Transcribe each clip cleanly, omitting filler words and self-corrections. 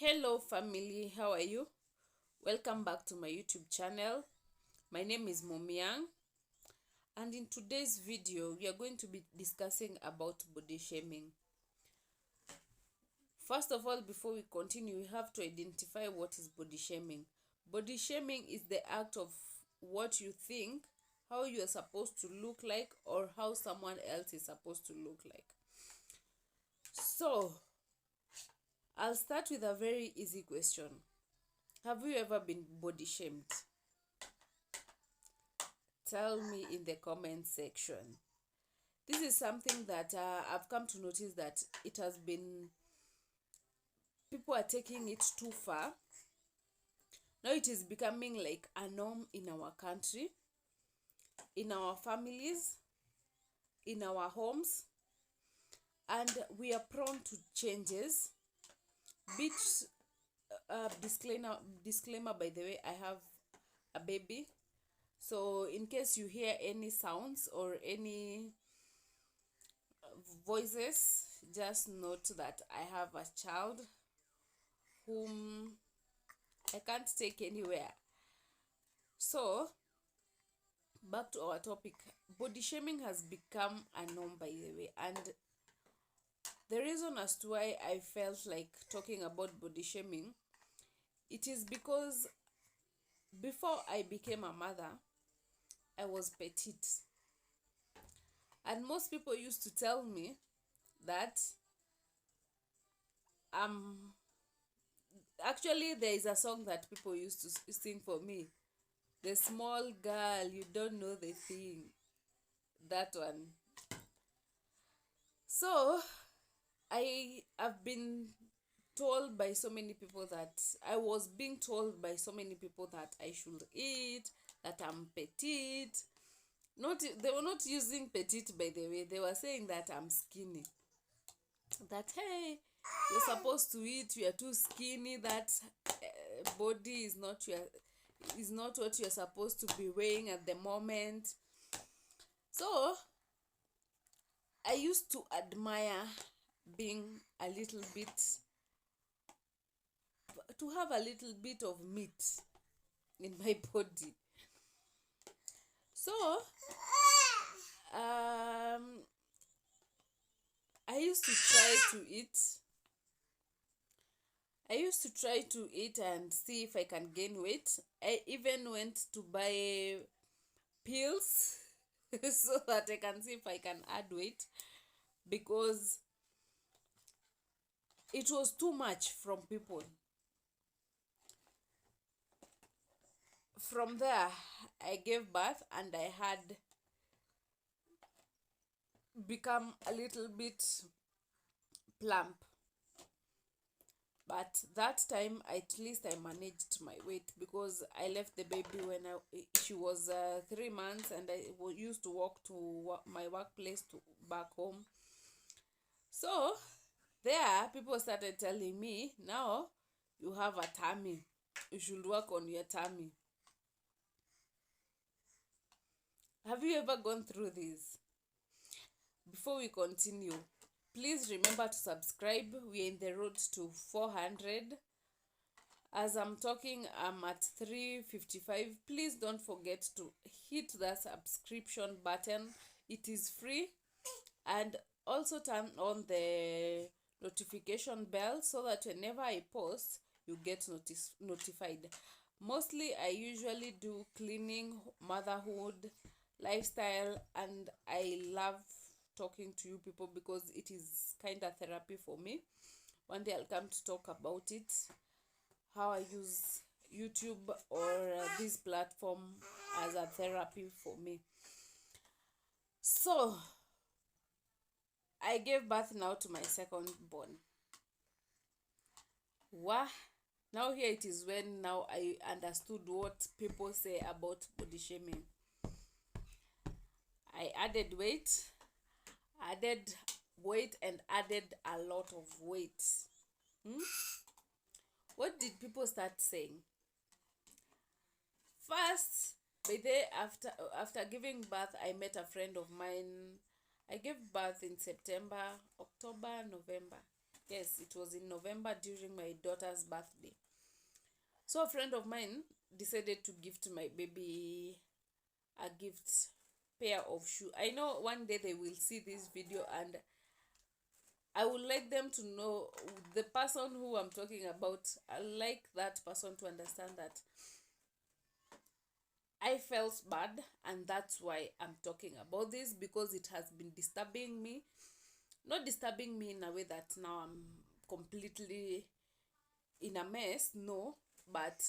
Hello family, how are you? Welcome back to my YouTube channel. My name is Momiang, and in today's video we are going to be discussing about body shaming. First of all, before we continue, we have to identify what is body shaming. Body shaming is the act of what you think, how you are supposed to look like, or how someone else is supposed to look like. So I'll start with a very easy question. Have you ever been body shamed? Tell me in the comment section. This is something that I've come to notice that it has been, people are taking it too far. Now it is becoming like a norm in our country, in our families, in our homes, and we are prone to changes. Bit disclaimer, by the way, I have a baby, so in case you hear any sounds or any voices, just note that I have a child whom I can't take anywhere. So back to our topic. Body shaming has become a norm, by the way, and the reason as to why I felt like talking about body shaming, it is because before I became a mother, I was petite. And most people used to tell me that actually there is a song that people used to sing for me. The small girl, you don't know the thing. That one. So I have been told by so many people that I was being told by so many people that I should eat, that I'm petite. They were not using petite, by the way. They were saying that I'm skinny. That, hey, you're supposed to eat, you are too skinny, that body is not what you're supposed to be weighing at the moment. So I used to admire being a little bit, to have a little bit of meat in my body. So I used to try to eat and see if I can gain weight. I even went to buy pills so that I can see if I can add weight, because it was too much from people. From there, I gave birth and I had become a little bit plump. But that time, at least I managed my weight, because I left the baby when she was 3 months, and I used to walk to my workplace back home. So there, people started telling me, now you have a tummy, you should work on your tummy. Have you ever gone through this? Before we continue, please remember to subscribe. We are in the road to 400. As I'm talking, I'm at 355. Please don't forget to hit the subscription button. It is free. And also turn on the notification bell so that whenever I post, you get notified. Mostly I usually do cleaning, motherhood, lifestyle, and I love talking to you people because it is kind of therapy for me. One day I'll come to talk about it, how I use YouTube or this platform as a therapy for me. So I gave birth now to my second born. Wow. Now here it is when now I understood what people say about body shaming. I added weight and added a lot of weight. What did people start saying? First, by the after giving birth, I met a friend of mine. I gave birth in September, October, November. Yes, it was in November during my daughter's birthday. So a friend of mine decided to gift my baby a gift pair of shoe. I know one day they will see this video, and I would like them to know the person who I'm talking about. I like that person to understand that I felt bad, and that's why I'm talking about this, because it has been disturbing me. Not disturbing me in a way that now I'm completely in a mess, no, but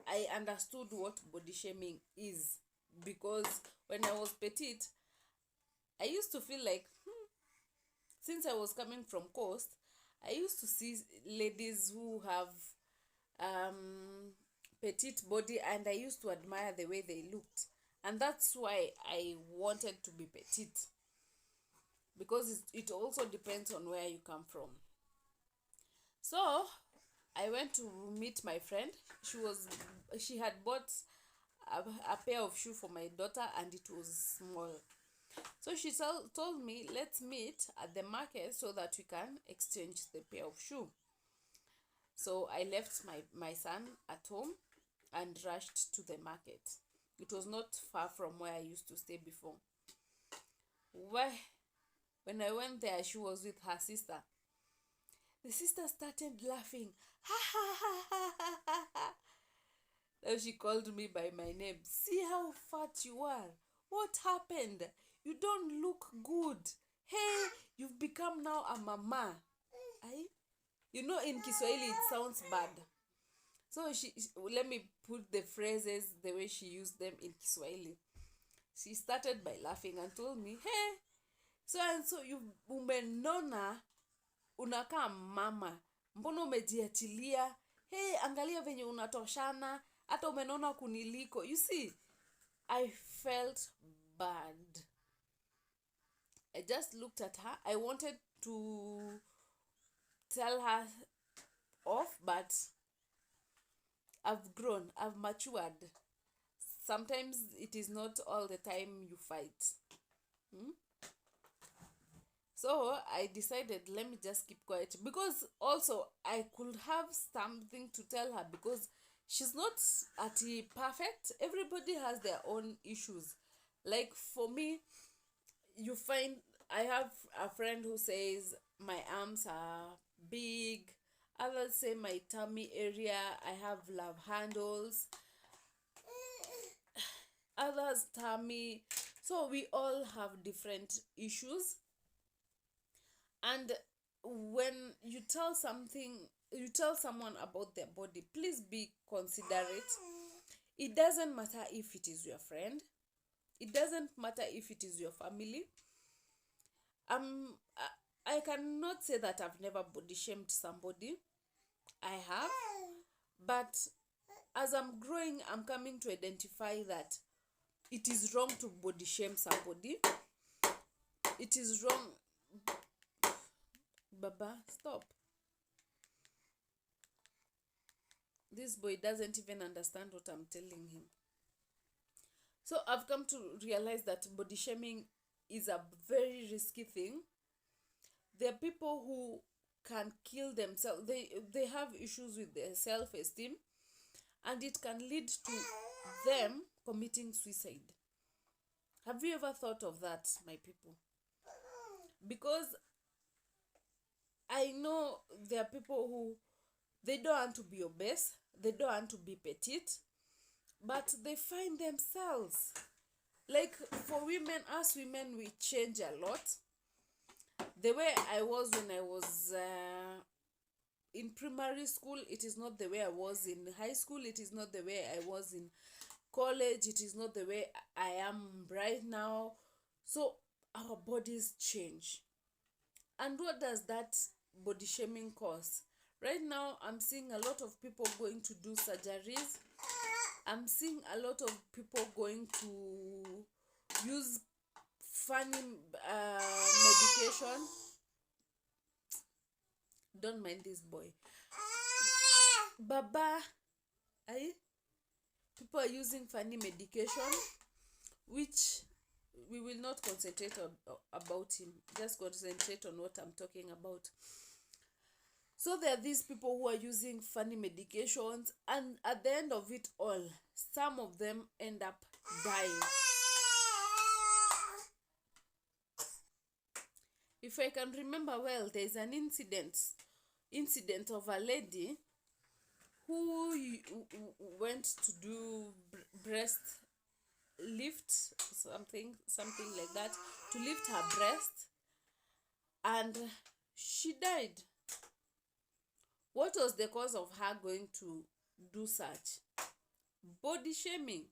I understood what body shaming is, because when I was petite, I used to feel like, since I was coming from coast, I used to see ladies who have petite body, and I used to admire the way they looked, and that's why I wanted to be petite, because it also depends on where you come from. So I went to meet my friend. She had bought a pair of shoe for my daughter, and it was small. So she told me, let's meet at the market so that we can exchange the pair of shoe. So I left my son at home and rushed to the market. It was not far from where I used to stay before. When I went there, she was with her sister. The sister started laughing. Ha ha ha ha ha ha ha. Now she called me by my name. See how fat you are. What happened? You don't look good. Hey, you've become now a mama. In Kiswahili it sounds bad. So let me put the phrases the way she used them in Kiswahili. She started by laughing and told me, hey, so and so you umenona, unakaa mama. Mbona umejiachilia? Hey, angalia venye unatoshana. Hata umenona kuniliko. You see, I felt bad. I just looked at her. I wanted to tell her off, but I've grown, I've matured. Sometimes it is not all the time you fight. So I decided, let me just keep quiet, because also I could have something to tell her, because she's not perfect. Everybody has their own issues. Like for me, you find I have a friend who says my arms are big. Others say my tummy area, I have love handles. Others tummy. So we all have different issues. And when you tell someone about their body, please be considerate. It doesn't matter if it is your friend. It doesn't matter if it is your family. I cannot say that I've never body shamed somebody. I have. But as I'm growing, I'm coming to identify that it is wrong to body shame somebody. It is wrong. Baba, stop. This boy doesn't even understand what I'm telling him. So I've come to realize that body shaming is a very risky thing. There are people who can kill themselves. They have issues with their self-esteem, and it can lead to them committing suicide. Have you ever thought of that, my people? Because I know there are people who, they don't want to be obese, they don't want to be petite, but they find themselves. Like for women, us women, we change a lot. The way I was when I was in primary school, it is not the way I was in high school. It is not the way I was in college. It is not the way I am right now. So our bodies change. And what does that body shaming cause? Right now, I'm seeing a lot of people going to do surgeries. I'm seeing a lot of people going to use funny medication. Don't mind this boy. Baba, people are using funny medication, which we will not concentrate on about him. Just concentrate on what I'm talking about. So there are these people who are using funny medications, and at the end of it all, some of them end up dying. If I can remember well, there's an incident of a lady who went to do breast lift, something like that, to lift her breast, and she died. What was the cause of her going to do such? Body shaming.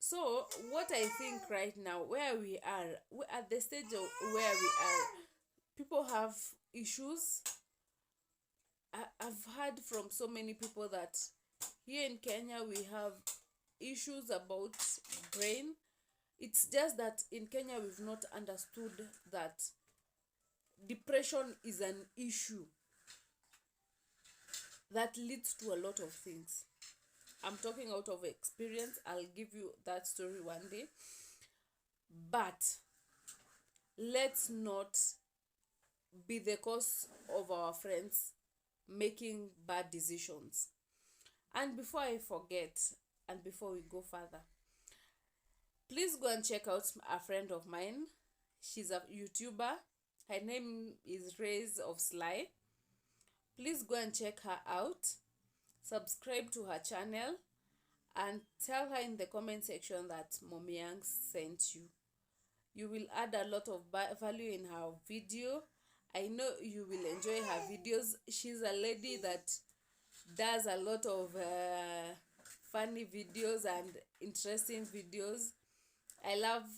So what I think right now, where we are, at the stage of where we are, people have issues. I've heard from so many people that here in Kenya we have issues about brain. It's just that in Kenya we've not understood that depression is an issue that leads to a lot of things. I'm talking out of experience. I'll give you that story one day. But let's not be the cause of our friends making bad decisions. And before I forget, and before we go further, please go and check out a friend of mine. She's a YouTuber. Her name is Rays of Sly. Please go and check her out. Subscribe to her channel and tell her in the comment section that Mommy Yang sent you. You will add a lot of value in her video. I know you will enjoy her videos. She's a lady that does a lot of funny videos and interesting videos. I love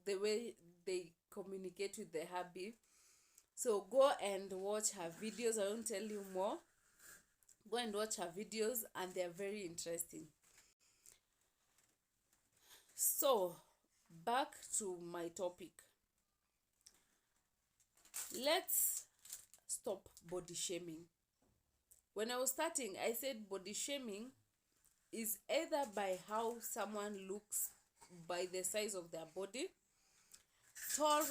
the way they communicate with the hubby. So go and watch her videos. I won't tell you more. Go and watch her videos, and they're very interesting. So back to my topic. Let's stop body shaming. When I was starting, I said body shaming is either by how someone looks, by the size of their body, tall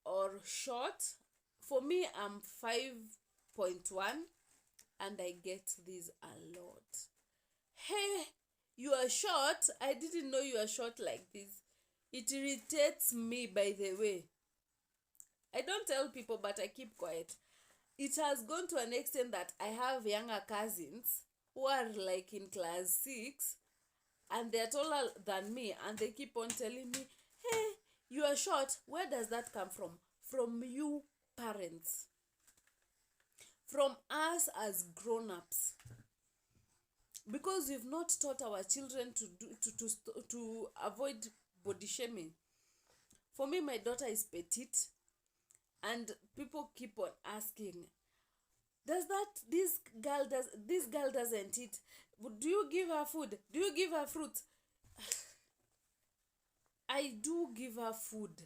or short. For me, I'm 5.1 and I get this a lot. Hey, you are short? I didn't know you are short like this. It irritates me, by the way. I don't tell people, but I keep quiet. It has gone to an extent that I have younger cousins who are like in class 6 and they're taller than me, and they keep on telling me, hey, you are short. Where does that come from? From you parents. From us as grown-ups. Because we've not taught our children to avoid body shaming. For me, my daughter is petite, and people keep on asking, this girl doesn't eat? Do you give her food? Do you give her fruit? I do give her food,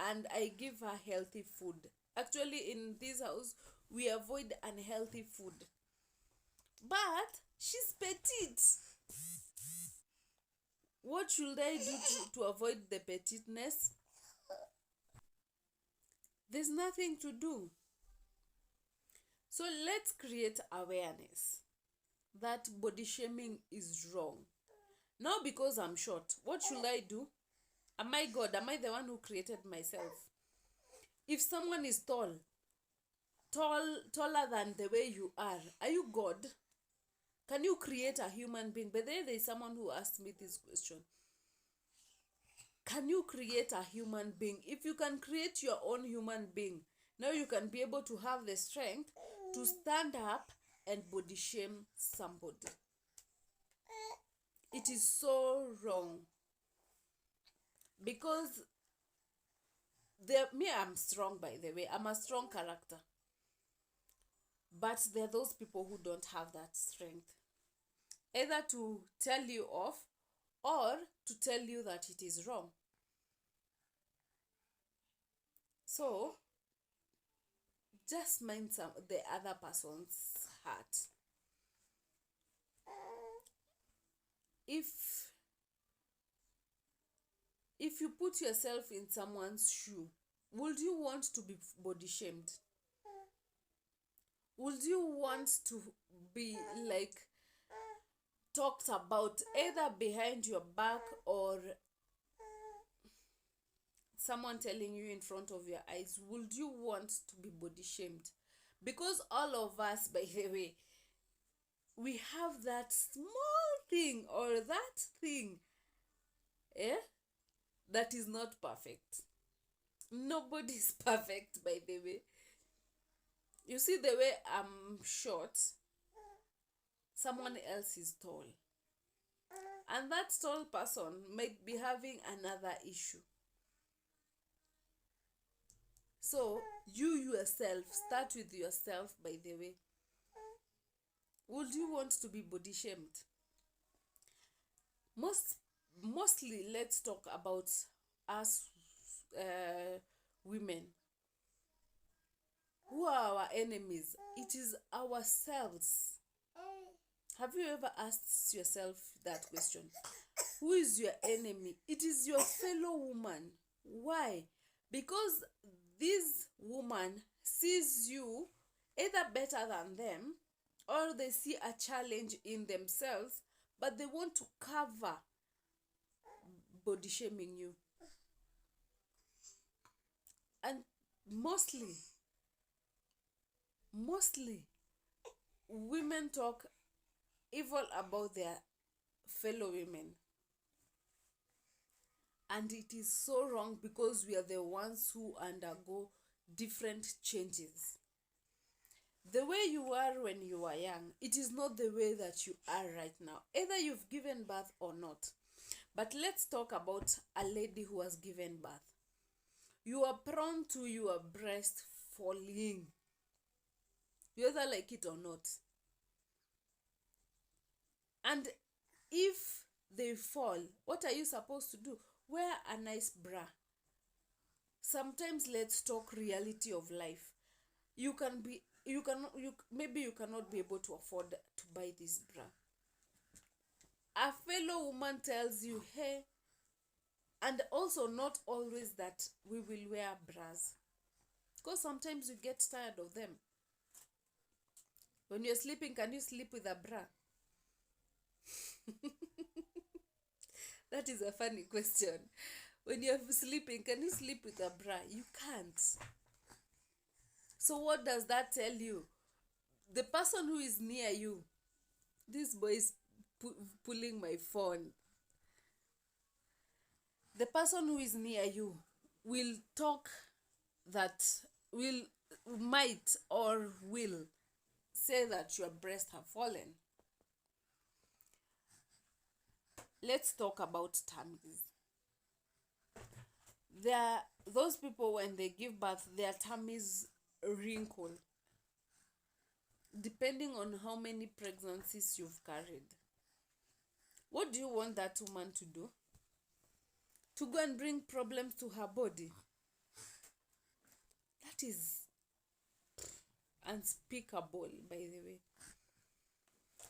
and I give her healthy food. Actually, in this house, we avoid unhealthy food. But she's petite. What should I do to avoid the petiteness? There's nothing to do. So let's create awareness that body shaming is wrong. Now, because I'm short, what should I do? Am I God? Am I the one who created myself? If someone is taller than the way you are you God? Can you create a human being? But there is someone who asked me this question. Can you create a human being? If you can create your own human being, now you can be able to have the strength to stand up and body shame somebody. It is so wrong. Because I'm strong, by the way. I'm a strong character. But there are those people who don't have that strength. Either to tell you off or to tell you that it is wrong. So, just mind the other person's heart. If you put yourself in someone's shoe, Would you want to be body shamed? Would you want to be like talked about either behind your back or someone telling you in front of your eyes? Would you want to be body shamed? Because all of us, by the way, we have that small thing or that thing, eh, that is not perfect. Nobody is perfect, by the way. You see, the way I'm short, someone else is tall, and that tall person might be having another issue. So you yourself, start with yourself, by the way. Would you want to be body shamed? Mostly, let's talk about us women. Who are our enemies? It is ourselves. Have you ever asked yourself that question? Who is your enemy? It is your fellow woman. Why? Because this woman sees you either better than them, or they see a challenge in themselves, but they want to cover body shaming you. And mostly women talk evil about their fellow women, and it is so wrong because we are the ones who undergo different changes. The way you were when you were young, it is not the way that you are right now. Either you've given birth or not. But let's talk about a lady who has given birth. You are prone to your breast falling. You either like it or not. And if they fall, what are you supposed to do? Wear a nice bra. Sometimes let's talk reality of life. Maybe you cannot be able to afford to buy this bra. A fellow woman tells you, hey, and also not always that we will wear bras, because sometimes you get tired of them. When you're sleeping, can you sleep with a bra? That is a funny question. When you're sleeping, can you sleep with a bra? You can't. So what does that tell you? The person who is near you, this boy is pulling my phone. The person who is near you will talk that might or will say that your breasts have fallen. Let's talk about tummies. Those people, when they give birth, their tummies wrinkle, depending on how many pregnancies you've carried. What do you want that woman to do? To go and bring problems to her body? That is unspeakable, by the way.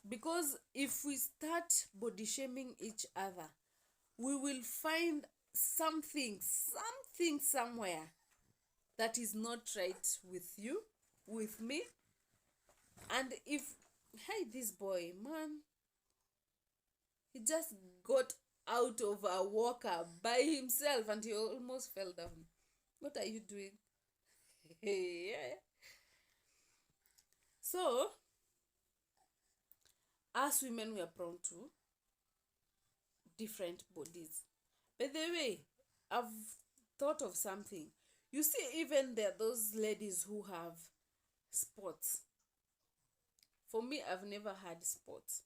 Because if we start body shaming each other, we will find something somewhere that is not right with you, with me. And if, hey, this boy, man, he just got out of a walker by himself and he almost fell down. What are you doing? Yeah. So, as women, we are prone to different bodies. By the way, I've thought of something. You see, even there are those ladies who have spots. For me, I've never had spots,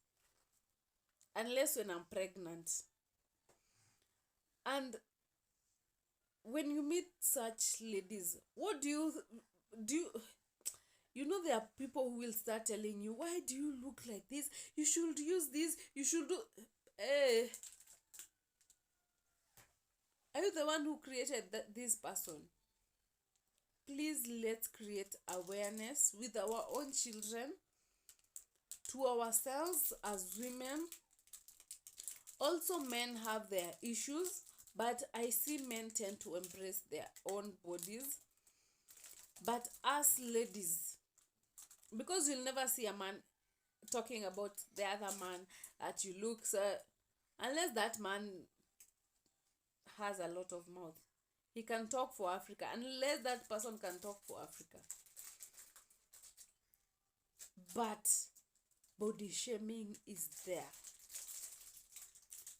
unless when I'm pregnant. And when you meet such ladies, what do you there are people who will start telling you, why do you look like this? You should use this. You should do. Are you the one who created this person? Please, let's create awareness with our own children, to ourselves as women. Also, men have their issues, But I see men tend to embrace their own bodies. But us ladies, because you'll never see a man talking about the other man that you look so, unless that man has a lot of mouth, he can talk for Africa. Unless that person can talk for Africa. But body shaming is there,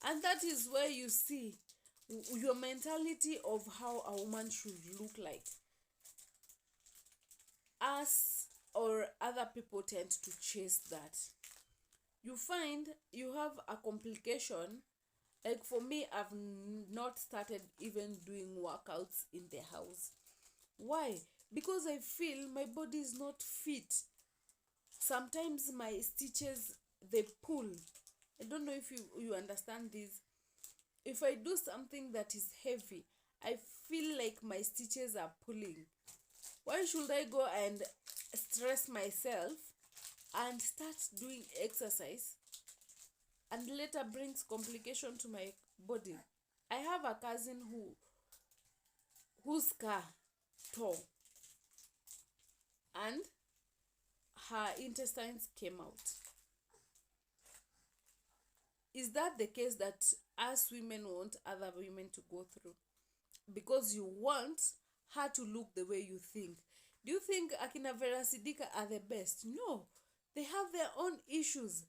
and that is where you see your mentality of how a woman should look like. Us or other people tend to chase that. You find you have a complication. Like for me, I've not started even doing workouts in the house. Why? Because I feel my body is not fit. Sometimes my stitches, they pull. I don't know if you understand this. If I do something that is heavy, I feel like my stitches are pulling. Why should I go and stress myself and start doing exercise and later brings complication to my body? I have a cousin whose car tore and her intestines came out. Is that the case that us women want other women to go through? Because you want her to look the way you think. Do you think Akina Vera Sidika are the best? No. They have their own issues.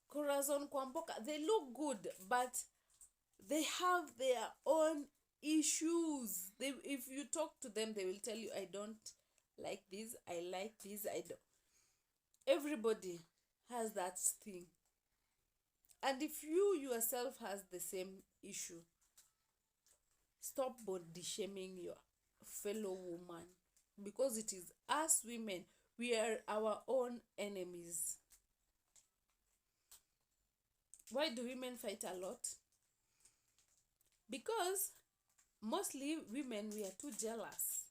Corazon Kwamboka, they look good, but they have their own issues. If you talk to them, they will tell you, I don't like this, I like this, I don't. Everybody has that thing. And if you yourself has the same issue, stop body shaming your fellow woman, because it is us women, we are our own enemies. Why do women fight a lot? Because mostly women, we are too jealous.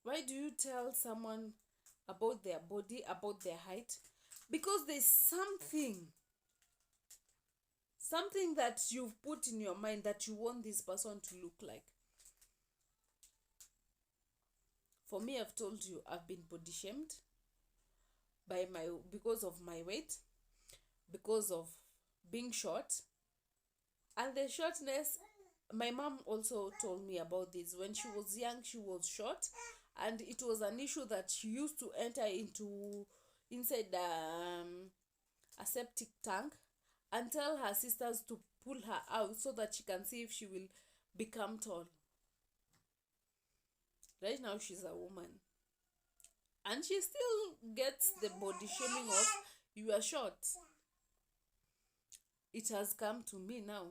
Why do you tell someone about their body, about their height? Because there's something that you've put in your mind that you want this person to look like. For me, I've told you, I've been body shamed because of my weight, because of being short. And the shortness, my mom also told me about this. When she was young, she was short, and it was an issue that she used to enter inside a septic tank and tell her sisters to pull her out so that she can see if she will become tall. Right now, she's a woman, and she still gets the body shaming of, you are short. It has come to me now,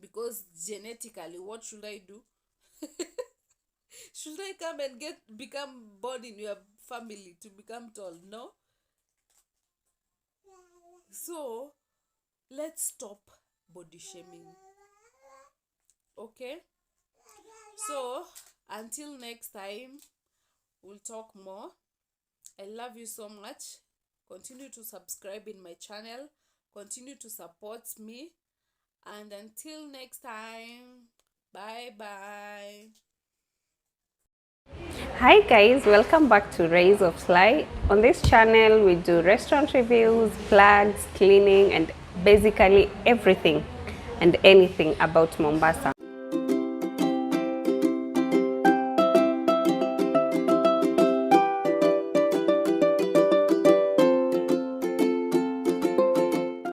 because genetically, what should I do? Should I come and become born in your family to become tall? No. So let's stop body shaming. Okay? So until next time, we'll talk more. I love you so much. Continue to subscribe in my channel. Continue to support me. And until next time, bye-bye. Hi guys, welcome back to Rays of Sly. On this channel, we do restaurant reviews, plugs, cleaning, and basically everything and anything about Mombasa.